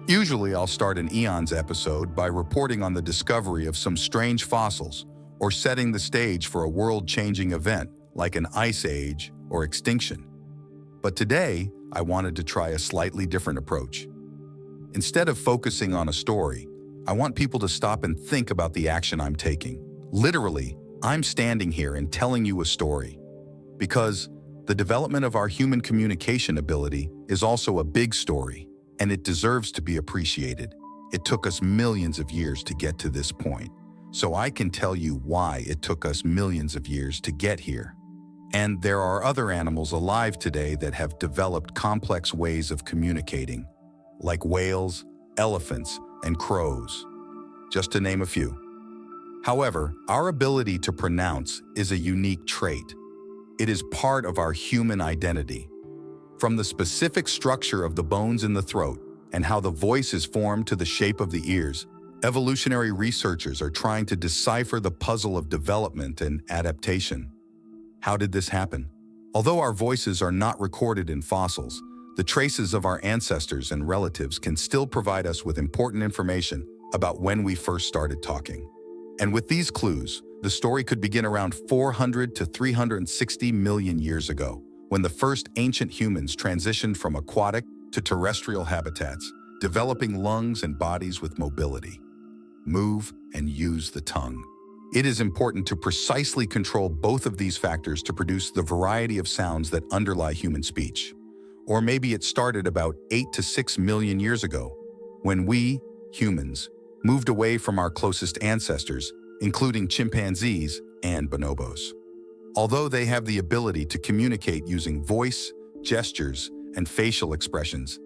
Usually, I'll start an Eons episode by reporting on the discovery of some strange fossils or setting the stage for a world-changing event like an ice age or extinction. But today, I wanted to try a slightly different approach. Instead of focusing on a story, I want people to stop and think about the action I'm taking. Literally, I'm standing here and telling you a story. Because the development of our human communication ability is also a big story, and it deserves to be appreciated. It took us millions of years to get to this point, so I can tell you why it took us millions of years to get here. And there are other animals alive today that have developed complex ways of communicating, like whales, elephants, and crows, just to name a few. However, our ability to pronounce is a unique trait. It is part of our human identity. From the specific structure of the bones in the throat and how the voice is formed to the shape of the ears, evolutionary researchers are trying to decipher the puzzle of development and adaptation. How did this happen? Although our voices are not recorded in fossils, the traces of our ancestors and relatives can still provide us with important information about when we first started talking. And with these clues, the story could begin around 400 to 360 million years ago, when the first ancient humans transitioned from aquatic to terrestrial habitats, developing lungs and bodies with mobility. Move and use the tongue. It is important to precisely control both of these factors to produce the variety of sounds that underlie human speech. Or maybe it started about 8 to 6 million years ago, when we, humans, moved away from our closest ancestors, including chimpanzees and bonobos. Although they have the ability to communicate using voice, gestures, and facial expressions,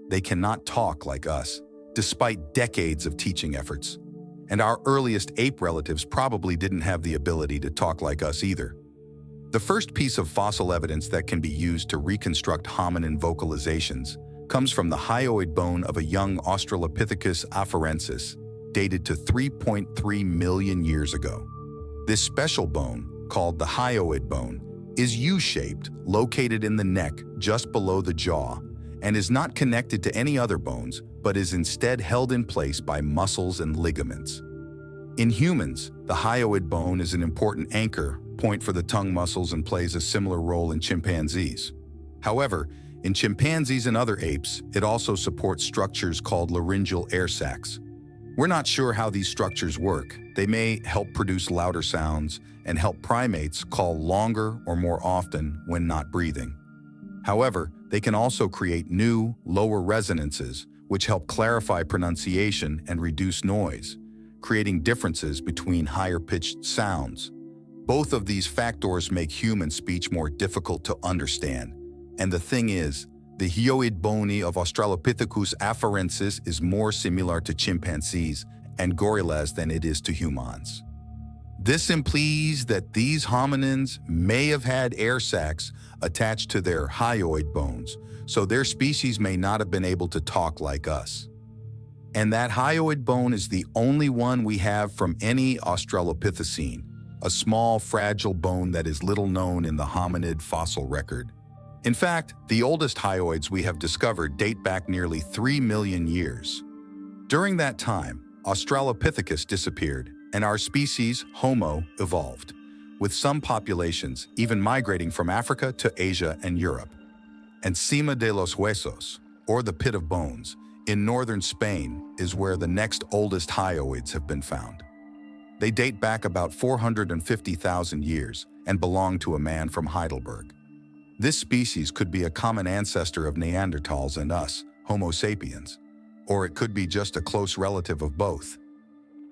they cannot talk like us, despite decades of teaching efforts. And our earliest ape relatives probably didn't have the ability to talk like us either. The first piece of fossil evidence that can be used to reconstruct hominin vocalizations comes from the hyoid bone of a young Australopithecus afarensis, dated to 3.3 million years ago. This special bone, called the hyoid bone, is U-shaped, located in the neck just below the jaw, and is not connected to any other bones, but is instead held in place by muscles and ligaments. In humans, the hyoid bone is an important anchor point for the tongue muscles and plays a similar role in chimpanzees. However, in chimpanzees and other apes, it also supports structures called laryngeal air sacs. We're not sure how these structures work. They may help produce louder sounds and help primates call longer or more often when not breathing. However, they can also create new, lower resonances, which help clarify pronunciation and reduce noise, creating differences between higher-pitched sounds. Both of these factors make human speech more difficult to understand. And the thing is, the hyoid bone of Australopithecus afarensis is more similar to chimpanzees and gorillas than it is to humans. This implies that these hominins may have had air sacs attached to their hyoid bones, so their species may not have been able to talk like us. And that hyoid bone is the only one we have from any Australopithecine, a small, fragile bone that is little known in the hominid fossil record. In fact, the oldest hyoids we have discovered date back nearly 3 million years. During that time, Australopithecus disappeared, and our species, Homo, evolved, with some populations even migrating from Africa to Asia and Europe. And Cima de los Huesos, or the Pit of Bones, in northern Spain is where the next oldest hyoids have been found. They date back about 450,000 years and belong to a man from Heidelberg. This species could be a common ancestor of Neandertals and us, Homo sapiens, or it could be just a close relative of both.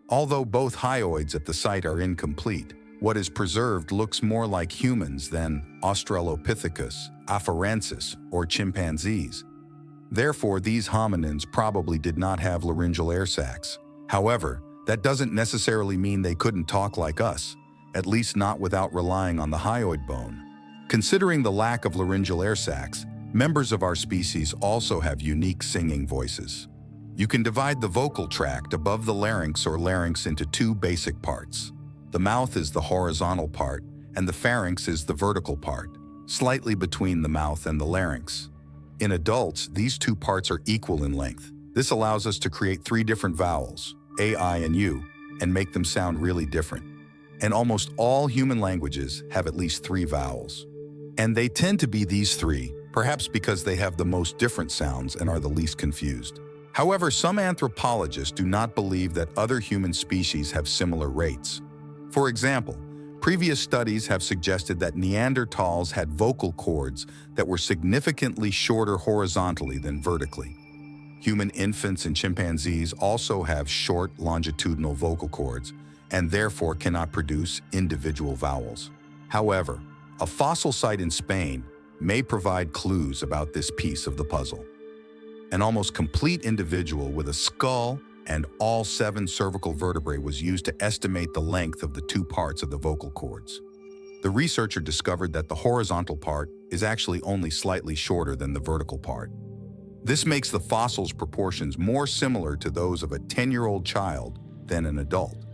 Although both hyoids at the site are incomplete, what is preserved looks more like humans than Australopithecus, afarensis, or chimpanzees. Therefore, these hominins probably did not have laryngeal air sacs. However, that doesn't necessarily mean they couldn't talk like us, at least not without relying on the hyoid bone. Considering the lack of laryngeal air sacs, members of our species also have unique singing voices. You can divide the vocal tract above the larynx or larynx into two basic parts. The mouth is the horizontal part, and the pharynx is the vertical part, slightly between the mouth and the larynx. In adults, these two parts are equal in length. This allows us to create three different vowels, A, I, and U, and make them sound really different. And almost all human languages have at least three vowels. And they tend to be these three, perhaps because they have the most different sounds and are the least confused. However, some anthropologists do not believe that other human species have similar rates. For example, previous studies have suggested that Neanderthals had vocal cords that were significantly shorter horizontally than vertically. Human infants and chimpanzees also have short longitudinal vocal cords and therefore cannot produce individual vowels. However, a fossil site in Spain may provide clues about this piece of the puzzle. An almost complete individual with a skull and all 7 cervical vertebrae was used to estimate the length of the 2 parts of the vocal cords. The researcher discovered that the horizontal part is actually only slightly shorter than the vertical part. This makes the fossil's proportions more similar to those of a 10-year-old child than an adult.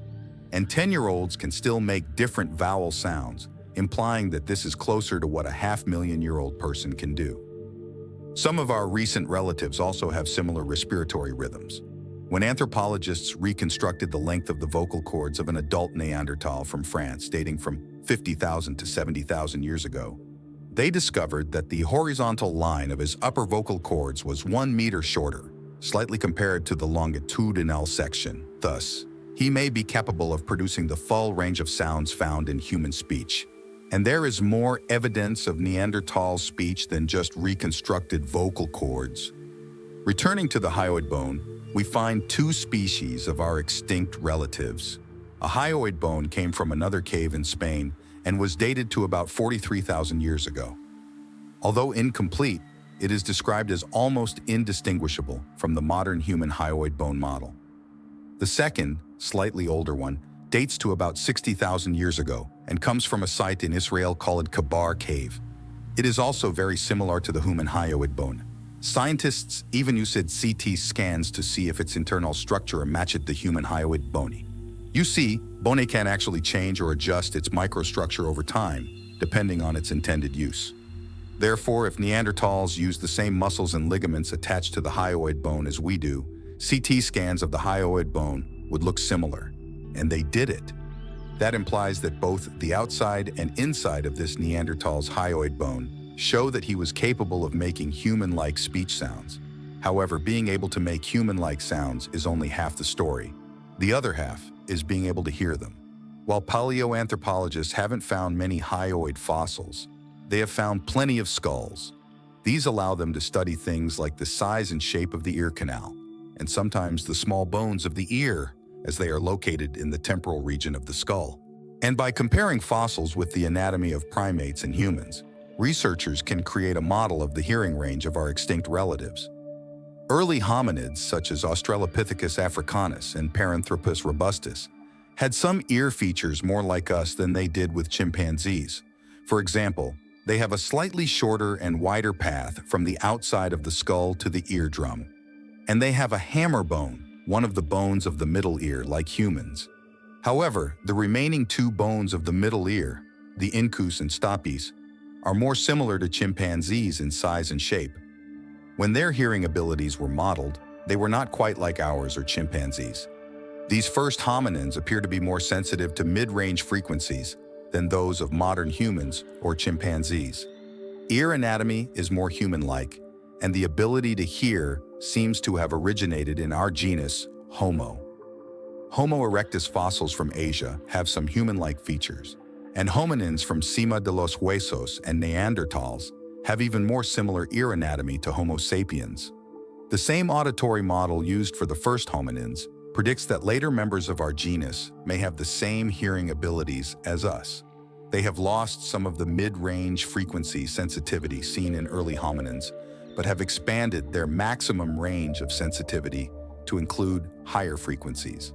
And 10-year-olds can still make different vowel sounds, implying that this is closer to what a half-million-year-old person can do. Some of our recent relatives also have similar respiratory rhythms. When anthropologists reconstructed the length of the vocal cords of an adult Neanderthal from France dating from 50,000 to 70,000 years ago, they discovered that the horizontal line of his upper vocal cords was 1 meter shorter, slightly compared to the longitudinal section. Thus, he may be capable of producing the full range of sounds found in human speech. And there is more evidence of Neanderthal speech than just reconstructed vocal cords. Returning to the hyoid bone, we find 2 species of our extinct relatives. A hyoid bone came from another cave in Spain and was dated to about 43,000 years ago. Although incomplete, it is described as almost indistinguishable from the modern human hyoid bone model. The second, slightly older one, dates to about 60,000 years ago and comes from a site in Israel called Kabar Cave. It is also very similar to the human hyoid bone. Scientists even used CT scans to see if its internal structure matched the human hyoid bone. You see, bone can actually change or adjust its microstructure over time, depending on its intended use. Therefore, if Neanderthals used the same muscles and ligaments attached to the hyoid bone as we do, CT scans of the hyoid bone would look similar. And they did it. That implies that both the outside and inside of this Neanderthal's hyoid bone show that he was capable of making human-like speech sounds. However, being able to make human-like sounds is only half the story. The other half is being able to hear them. While paleoanthropologists haven't found many hyoid fossils, they have found plenty of skulls. These allow them to study things like the size and shape of the ear canal, and sometimes the small bones of the ear, as they are located in the temporal region of the skull. And by comparing fossils with the anatomy of primates and humans, researchers can create a model of the hearing range of our extinct relatives. Early hominids, such as Australopithecus africanus and Paranthropus robustus, had some ear features more like us than they did with chimpanzees. For example, they have a slightly shorter and wider path from the outside of the skull to the eardrum. And they have a hammer bone, one of the bones of the middle ear, like humans. However, the remaining 2 bones of the middle ear, the incus and stapes, are more similar to chimpanzees in size and shape. When their hearing abilities were modeled, they were not quite like ours or chimpanzees. These first hominins appear to be more sensitive to mid-range frequencies than those of modern humans or chimpanzees. Ear anatomy is more human-like, and the ability to hear seems to have originated in our genus, Homo. Homo erectus fossils from Asia have some human-like features, and hominins from Cima de los Huesos and Neanderthals have even more similar ear anatomy to Homo sapiens. The same auditory model used for the first hominins predicts that later members of our genus may have the same hearing abilities as us. They have lost some of the mid-range frequency sensitivity seen in early hominins, but have expanded their maximum range of sensitivity to include higher frequencies.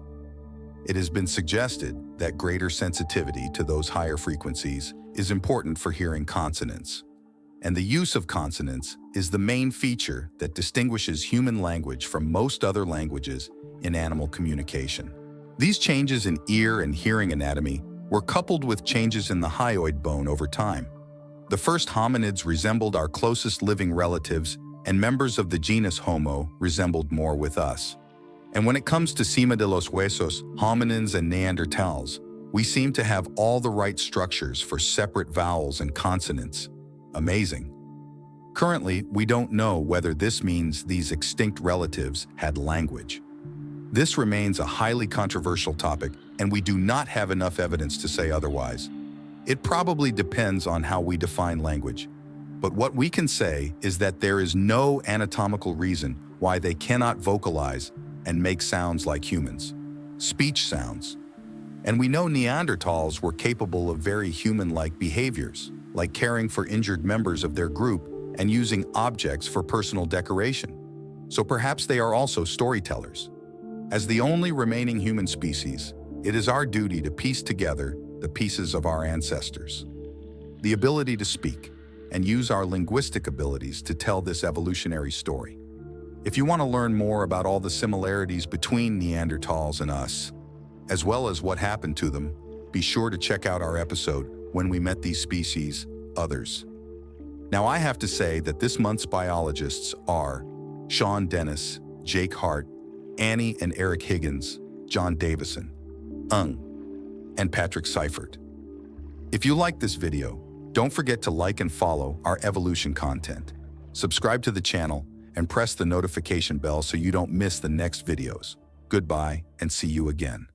It has been suggested that greater sensitivity to those higher frequencies is important for hearing consonants. And the use of consonants is the main feature that distinguishes human language from most other languages in animal communication. These changes in ear and hearing anatomy were coupled with changes in the hyoid bone over time. The first hominids resembled our closest living relatives and members of the genus Homo resembled more with us. And when it comes to cima de los huesos, hominins and Neanderthals, we seem to have all the right structures for separate vowels and consonants. Amazing. Currently, we don't know whether this means these extinct relatives had language. This remains a highly controversial topic, and we do not have enough evidence to say otherwise. It probably depends on how we define language. But what we can say is that there is no anatomical reason why they cannot vocalize and make sounds like humans. Speech sounds. And we know Neanderthals were capable of very human-like behaviors, like caring for injured members of their group and using objects for personal decoration. So perhaps they are also storytellers. As the only remaining human species, it is our duty to piece together the pieces of our ancestors. The ability to speak and use our linguistic abilities to tell this evolutionary story. If you want to learn more about all the similarities between Neanderthals and us, as well as what happened to them, be sure to check out our episode When We Met These Species, Others. Now I have to say that this month's biologists are Sean Dennis, Jake Hart, Annie and Eric Higgins, John Davison, and Patrick Seifert. If you like this video, don't forget to like and follow our evolution content. Subscribe to the channel and press the notification bell so you don't miss the next videos. Goodbye and see you again.